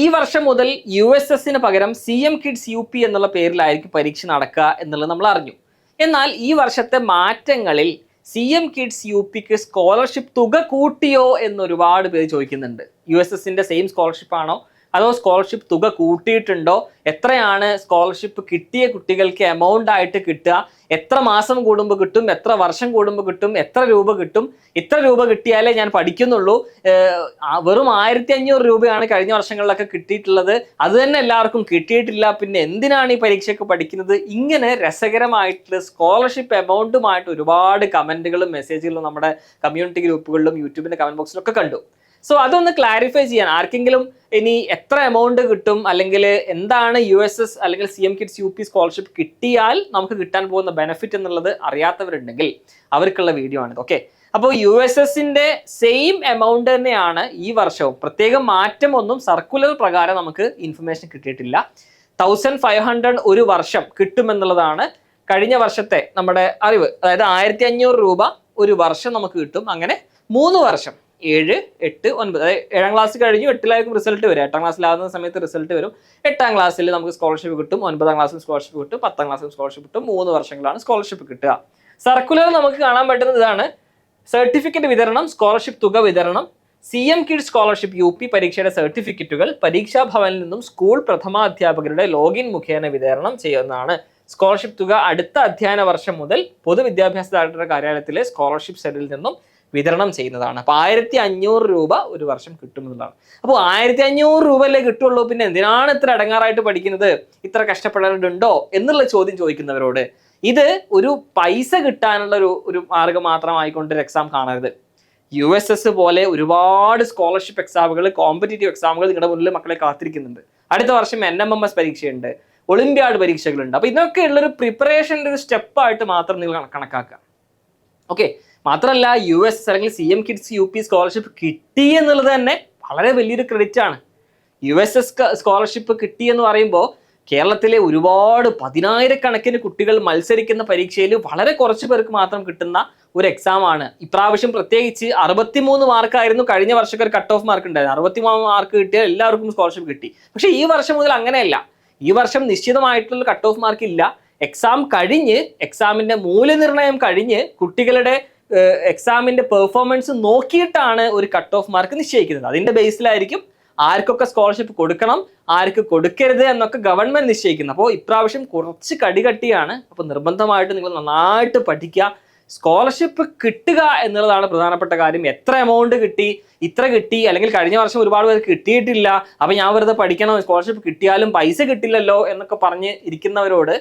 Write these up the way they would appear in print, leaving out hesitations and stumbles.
ഈ വർഷം മുതൽ USSന് പകരം CM കിഡ്സ് UP എന്നുള്ള പേരിലായിരിക്കും പരീക്ഷ നടക്കുക എന്നുള്ളത് നമ്മൾ അറിഞ്ഞു. എന്നാൽ ഈ വർഷത്തെ മാറ്റങ്ങളിൽ CM കിഡ്സ് UPക്ക് സ്കോളർഷിപ്പ് തുക കൂട്ടിയോ എന്ന് ഒരുപാട് പേര് ചോദിക്കുന്നുണ്ട്. USSന്റെ സെയിം സ്കോളർഷിപ്പ് ആണോ അതോ സ്കോളർഷിപ്പ് തുക കൂട്ടിയിട്ടുണ്ടോ, എത്രയാണ് സ്കോളർഷിപ്പ് കിട്ടിയ കുട്ടികൾക്ക് എമൗണ്ട് ആയിട്ട് കിട്ടുക, എത്ര മാസം കൂടുമ്പോൾ കിട്ടും, എത്ര വർഷം കൂടുമ്പോൾ കിട്ടും, എത്ര രൂപ കിട്ടും, ഇത്ര രൂപ കിട്ടിയാലേ ഞാൻ പഠിക്കുന്നുള്ളൂ, വെറും 1500 രൂപയാണ് കഴിഞ്ഞ വർഷങ്ങളിലൊക്കെ കിട്ടിയിട്ടുള്ളത്, അത് തന്നെ എല്ലാവർക്കും കിട്ടിയിട്ടില്ല, പിന്നെ എന്തിനാണ് ഈ പരീക്ഷയ്ക്ക് പഠിക്കുന്നത്, ഇങ്ങനെ രസകരമായിട്ടുള്ള സ്കോളർഷിപ്പ് എമൗണ്ടുമായിട്ട് ഒരുപാട് കമന്റുകളും മെസ്സേജുകളും നമ്മുടെ കമ്മ്യൂണിറ്റി ഗ്രൂപ്പുകളിലും യൂട്യൂബിന്റെ കമന്റ് ബോക്സിലൊക്കെ കണ്ടു. സോ അതൊന്ന് ക്ലാരിഫൈ ചെയ്യാൻ, ആർക്കെങ്കിലും ഇനി എത്ര എമൗണ്ട് കിട്ടും അല്ലെങ്കിൽ എന്താണ് USS അല്ലെങ്കിൽ CM കിഡ്സ് UP സ്കോളർഷിപ്പ് കിട്ടിയാൽ നമുക്ക് കിട്ടാൻ പോകുന്ന ബെനിഫിറ്റ് എന്നുള്ളത് അറിയാത്തവരുണ്ടെങ്കിൽ അവർക്കുള്ള വീഡിയോ ആണിത്. ഓക്കെ, അപ്പോൾ USSന്റെ സെയിം എമൗണ്ട് തന്നെയാണ് ഈ വർഷവും, പ്രത്യേകം മാറ്റം ഒന്നും സർക്കുലർ പ്രകാരം നമുക്ക് ഇൻഫർമേഷൻ കിട്ടിയിട്ടില്ല. 1500 ഒരു വർഷം കിട്ടുമെന്നുള്ളതാണ് കഴിഞ്ഞ വർഷത്തെ നമ്മുടെ അറിവ്. അതായത് 1500 രൂപ ഒരു വർഷം നമുക്ക് കിട്ടും. അങ്ങനെ 3 വർഷം 7, 8, 9, അതായത് 7ാം ക്ലാസ് കഴിഞ്ഞു 8ലായിരിക്കും റിസൾട്ട് വരും. 8ാം ക്ലാസ്സിലാകുന്ന സമയത്ത് റിസൾട്ട് വരും. 8ാം ക്ലാസ്സിൽ നമുക്ക് സ്കോളർഷിപ്പ് കിട്ടും, 9ാം ക്ലാസ്സിൽ സ്കോളർഷിപ്പ് കിട്ടും, 10ാം ക്ലാസ്സിൽ സ്കോളർഷിപ്പ് കിട്ടും. 3 വർഷങ്ങളാണ് സ്കോളർഷിപ്പ് കിട്ടുക. സർക്കുലർ നമുക്ക് കാണാൻ പറ്റുന്നത് ഇതാണ്: സർട്ടിഫിക്കറ്റ് വിതരണം, സ്കോളർഷിപ്പ് തുക വിതരണം, CM കിഡ്സ് സ്കോളർഷിപ്പ് UP പരീക്ഷയുടെ സർട്ടിഫിക്കറ്റുകൾ പരീക്ഷാ ഭവനിൽ നിന്നും സ്കൂൾ പ്രഥമാധ്യാപകരുടെ ലോഗിൻ മുഖേന വിതരണം ചെയ്യുന്നതാണ്. സ്കോളർഷിപ്പ് തുക അടുത്ത അധ്യയന വർഷം മുതൽ പൊതുവിദ്യാഭ്യാസ ഡയറക്ടറുടെ കാര്യാലയത്തിലെ സ്കോളർഷിപ്പ് സെല്ലിൽ നിന്നും വിതരണം ചെയ്യുന്നതാണ്. അപ്പൊ 1500 രൂപ ഒരു വർഷം കിട്ടുമെന്നുള്ളതാണ്. അപ്പോൾ 1500 രൂപയല്ലേ കിട്ടുള്ളൂ, പിന്നെ എന്തിനാണ് ഇത്ര അടങ്ങാറായിട്ട് പഠിക്കുന്നത്, ഇത്ര കഷ്ടപ്പെടേണ്ടതുണ്ടോ എന്നുള്ള ചോദ്യം ചോദിക്കുന്നവരോട് ഇത് ഒരു പൈസ കിട്ടാനുള്ള ഒരു മാർഗം മാത്രമായിക്കൊണ്ട് എക്സാം കാണരുത്. USS പോലെ ഒരുപാട് സ്കോളർഷിപ്പ് എക്സാമുകൾ, കോമ്പറ്റേറ്റീവ് എക്സാമുകൾ നിങ്ങളുടെ മുന്നിൽ മക്കളെ കാത്തിരിക്കുന്നുണ്ട്. അടുത്ത വർഷം NMMS പരീക്ഷയുണ്ട്, ഒളിമ്പ്യാഡ് പരീക്ഷകളുണ്ട്. അപ്പൊ ഇതൊക്കെ ഉള്ളൊരു പ്രിപ്പറേഷൻ്റെ ഒരു സ്റ്റെപ്പായിട്ട് മാത്രം നിങ്ങൾ കണക്കാക്കുക. ഓക്കെ, മാത്രമല്ല USS അല്ലെങ്കിൽ CM കിഡ്സ് UP സ്കോളർഷിപ്പ് കിട്ടി എന്നുള്ളത് തന്നെ വളരെ വലിയൊരു ക്രെഡിറ്റ് ആണ്. USS സ്കോളർഷിപ്പ് കിട്ടി എന്ന് പറയുമ്പോൾ കേരളത്തിലെ ഒരുപാട് 10,000-കണക്കിന് കുട്ടികൾ മത്സരിക്കുന്ന പരീക്ഷയിൽ വളരെ കുറച്ച് പേർക്ക് മാത്രം കിട്ടുന്ന ഒരു എക്സാം ആണ്. ഇപ്രാവശ്യം പ്രത്യേകിച്ച് 63 മാർക്കായിരുന്നു കഴിഞ്ഞ വർഷമൊക്കെ ഒരു കട്ട് ഓഫ് മാർക്ക് ഉണ്ടായിരുന്നു. 63 മാർക്ക് കിട്ടിയാൽ എല്ലാവർക്കും സ്കോളർഷിപ്പ് കിട്ടി. പക്ഷേ ഈ വർഷം മുതൽ അങ്ങനെയല്ല. ഈ വർഷം നിശ്ചിതമായിട്ടുള്ള കട്ട് ഓഫ് മാർക്ക് ഇല്ല. എക്സാം കഴിഞ്ഞ്, എക്സാമിന്റെ മൂല്യനിർണ്ണയം കഴിഞ്ഞ് കുട്ടികളുടെ എക്സാമിന്റെ പെർഫോമൻസ് നോക്കിയിട്ടാണ് ഒരു കട്ട് ഓഫ് മാർക്ക് നിശ്ചയിക്കുന്നത്. അതിന്റെ ബേസിലായിരിക്കും ആർക്കൊക്കെ സ്കോളർഷിപ്പ് കൊടുക്കണം, ആർക്ക് കൊടുക്കരുത് എന്നൊക്കെ ഗവൺമെന്റ് നിശ്ചയിക്കുന്നത്. അപ്പോൾ ഇപ്രാവശ്യം കുറച്ച് കടികട്ടിയാണ്. അപ്പോൾ നിർബന്ധമായിട്ട് നിങ്ങൾ നന്നായിട്ട് പഠിക്കുക. സ്കോളർഷിപ്പ് കിട്ടുക എന്നുള്ളതാണ് പ്രധാനപ്പെട്ട കാര്യം. എത്ര എമൗണ്ട് കിട്ടി, ഇത്ര കിട്ടി, അല്ലെങ്കിൽ കഴിഞ്ഞ വർഷം ഒരുപാട് പേർക്ക് കിട്ടിയിട്ടില്ല, അപ്പൊ ഞാൻ വെറുതെ പഠിക്കണം, സ്കോളർഷിപ്പ് കിട്ടിയാലും പൈസ കിട്ടില്ലല്ലോ എന്നൊക്കെ പറഞ്ഞ് ഇരിക്കുന്നവരോട്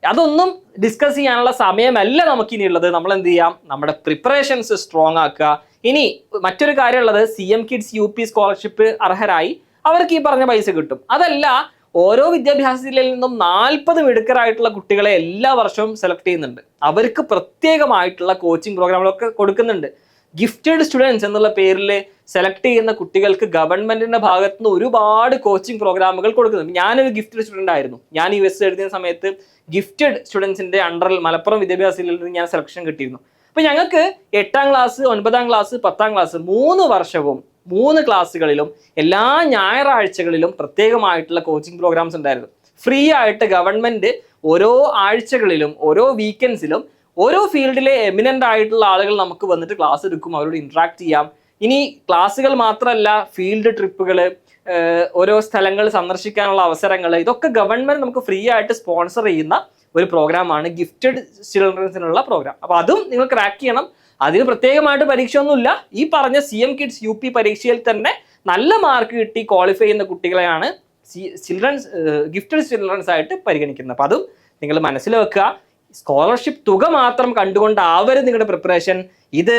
അതൊന്നും ഡിസ്കസ് ചെയ്യാനുള്ള സമയമല്ല നമുക്കിനിയുള്ളത്. നമ്മൾ എന്ത് ചെയ്യാം, നമ്മുടെ പ്രിപ്പറേഷൻസ് സ്ട്രോങ് ആക്കുക. ഇനി മറ്റൊരു കാര്യമുള്ളത്, CM കിഡ്സ് UP സ്കോളർഷിപ്പ് അർഹരായി അവർക്ക് ഈ പറഞ്ഞ പൈസ കിട്ടും. അതല്ല, ഓരോ വിദ്യാഭ്യാസ ജില്ലയിൽ നിന്നും 40 മിടുക്കരായിട്ടുള്ള കുട്ടികളെ എല്ലാ വർഷവും സെലക്ട് ചെയ്യുന്നുണ്ട്. അവർക്ക് പ്രത്യേകമായിട്ടുള്ള കോച്ചിങ് പ്രോഗ്രാമുകളൊക്കെ കൊടുക്കുന്നുണ്ട്. ഗിഫ്റ്റഡ് സ്റ്റുഡൻസ് എന്നുള്ള പേരിൽ സെലക്ട് ചെയ്യുന്ന കുട്ടികൾക്ക് ഗവൺമെന്റിന്റെ ഭാഗത്തു നിന്ന് ഒരുപാട് കോച്ചിങ് പ്രോഗ്രാമുകൾ കൊടുക്കുന്നുണ്ട്. ഞാനൊരു ഗിഫ്റ്റഡ് സ്റ്റുഡന്റ് ആയിരുന്നു. ഞാൻ US എഴുതിയ സമയത്ത് ഗിഫ്റ്റഡ് സ്റ്റുഡൻസിന്റെ അണ്ടറിൽ മലപ്പുറം വിദ്യാഭ്യാസ ജില്ലയിൽ നിന്ന് ഞാൻ സെലക്ഷൻ കിട്ടിയിരുന്നു. അപ്പൊ ഞങ്ങൾക്ക് 8ാം ക്ലാസ്, 9ാം ക്ലാസ്, 10ാം ക്ലാസ് 3 വർഷവും 3 ക്ലാസ്സുകളിലും എല്ലാ ഞായറാഴ്ചകളിലും പ്രത്യേകമായിട്ടുള്ള കോച്ചിങ് പ്രോഗ്രാംസ് ഉണ്ടായിരുന്നു. ഫ്രീ ആയിട്ട് ഗവൺമെന്റ് ഓരോ ആഴ്ചകളിലും ഓരോ വീക്കെൻഡ്സിലും ഓരോ ഫീൽഡിലെ എമിനന്റ് ആയിട്ടുള്ള ആളുകൾ നമുക്ക് വന്നിട്ട് ക്ലാസ് എടുക്കും, അവരോട് ഇന്ററാക്ട് ചെയ്യാം. ഇനി ക്ലാസ്സുകൾ മാത്രമല്ല, ഫീൽഡ് ട്രിപ്പുകൾ, ഓരോ സ്ഥലങ്ങൾ സന്ദർശിക്കാനുള്ള അവസരങ്ങൾ, ഇതൊക്കെ ഗവൺമെന്റ് നമുക്ക് ഫ്രീ ആയിട്ട് സ്പോൺസർ ചെയ്യുന്ന ഒരു പ്രോഗ്രാമാണ് ഗിഫ്റ്റഡ് ചിൽഡ്രൻസിനുള്ള പ്രോഗ്രാം. അപ്പോൾ അതും നിങ്ങൾ ക്രാക്ക് ചെയ്യണം. അതിന് പ്രത്യേകമായിട്ട് പരീക്ഷ ഒന്നുമില്ല. ഈ പറഞ്ഞ CM കിഡ്സ് UP പരീക്ഷയിൽ തന്നെ നല്ല മാർക്ക് കിട്ടി ക്വാളിഫൈ ചെയ്യുന്ന കുട്ടികളെയാണ് ഗിഫ്റ്റഡ് ചിൽഡ്രൻസ് ആയിട്ട് പരിഗണിക്കുന്നത്. അപ്പോൾ അതും നിങ്ങൾ മനസ്സിൽ വെക്കുക. സ്കോളർഷിപ്പ് തുക മാത്രം കണ്ടുകൊണ്ടാവരുത് നിങ്ങളുടെ പ്രിപ്പറേഷൻ. ഇത്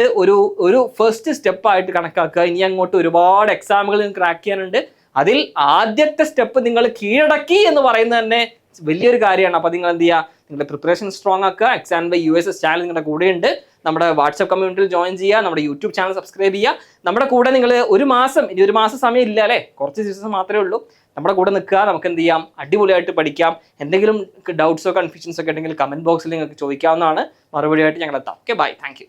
ഒരു ഫസ്റ്റ് സ്റ്റെപ്പായിട്ട് കണക്കാക്കുക. ഇനി അങ്ങോട്ട് ഒരുപാട് എക്സാമുകൾ നിങ്ങൾക്ക് ക്രാക്ക് ചെയ്യാനുണ്ട്. അതിൽ ആദ്യത്തെ സ്റ്റെപ്പ് നിങ്ങൾ കീഴടക്കി എന്ന് പറയുന്നത് തന്നെ വലിയൊരു കാര്യമാണ്. അപ്പോൾ നിങ്ങൾ എന്ത് ചെയ്യുക, നിങ്ങളുടെ പ്രിപ്പറേഷൻ സ്ട്രോങ് ആക്കുക. എക്സാം ബൈ USS ചാനൽ നിങ്ങളുടെ കൂടെയുണ്ട്. നമ്മുടെ വാട്സ്ആപ്പ് കമ്മ്യൂണിറ്റിയിൽ ജോയിൻ ചെയ്യുക, നമ്മുടെ യൂട്യൂബ് ചാനൽ സബ്സ്ക്രൈബ് ചെയ്യുക. നമ്മുടെ കൂടെ നിങ്ങൾ ഇനി ഒരു മാസം സമയം ഇല്ല അല്ലേ, കുറച്ച് ദിവസം മാത്രമേ ഉള്ളൂ. നമ്മുടെ കൂടെ നിൽക്കുക. നമുക്ക് എന്ത് ചെയ്യാം, അടിപൊളിയായിട്ട് പഠിക്കാം. എന്തെങ്കിലും ഡൗട്ട്സോ കൺഫ്യൂഷൻസോ ഒക്കെ ഉണ്ടെങ്കിൽ കമന്റ് ബോക്സിൽ നിങ്ങൾക്ക് ചോദിക്കാവുന്നതാണ്. മറുപടിയായിട്ട് ഞങ്ങൾ എത്താം. Okay, bye, thank U.